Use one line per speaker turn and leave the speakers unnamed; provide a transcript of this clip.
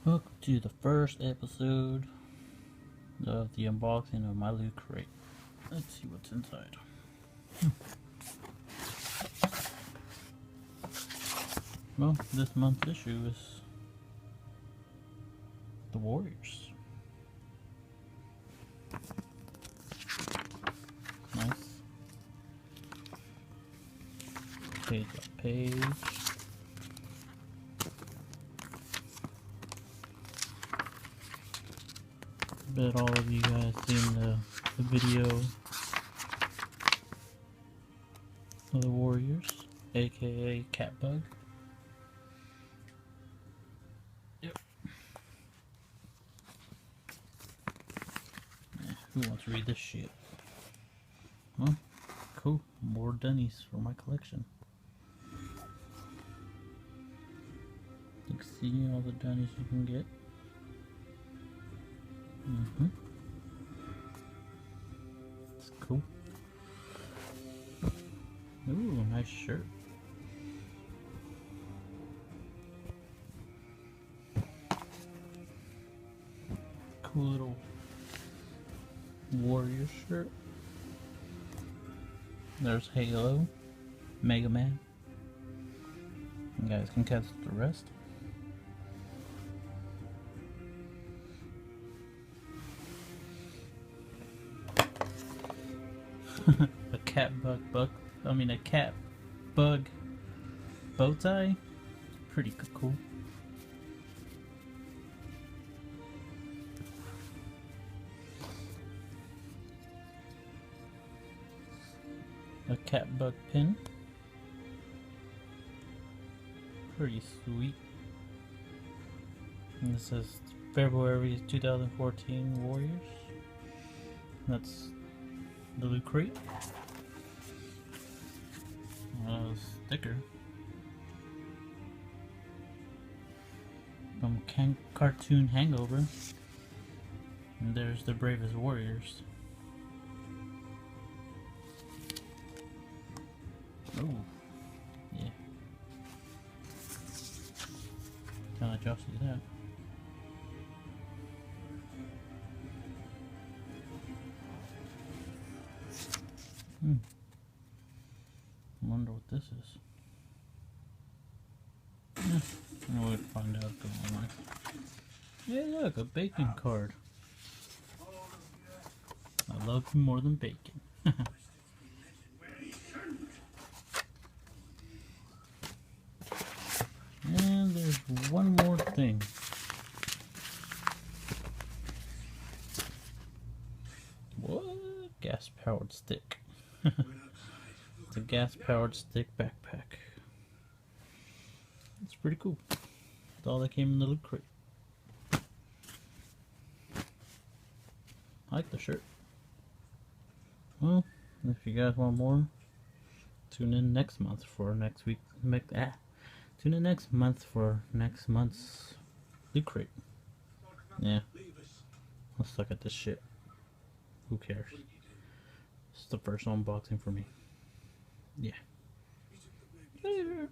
Welcome to the first episode of the unboxing of my LootCrate. Let's see what's inside. Well, this month's issue is the Warriors. Nice. Page by page. Bet all of you guys seen the video of the Warriors, aka Catbug. Yep. Who wants to read this shit? Well, cool. More dunnies for my collection. You can see all the dunnies you can get. It's cool. Ooh, nice shirt. Cool little Warrior shirt. There's Halo, Mega Man. You guys can catch the rest. A cat bug bow tie. Pretty cool. A cat bug pin. Pretty sweet. And this says February 2014 Warriors. That's the LootCrate. Sticker from Cartoon Hangover. And there's the Bravest Warriors. Oh, yeah. Can't let y'all see that. I wonder what this is. We'll find out online. Hey, look, a bacon card. I love you more than bacon. And there's one more thing. What? Gas-powered stick. It's a gas-powered stick backpack. It's pretty cool. That's all that came in the LootCrate. I like the shirt. Well, if you guys want more, tune in next month for next week. Tune in next month for next month's LootCrate. Yeah, I'll suck at this shit. Who cares? It's the first unboxing for me. Yeah. Later.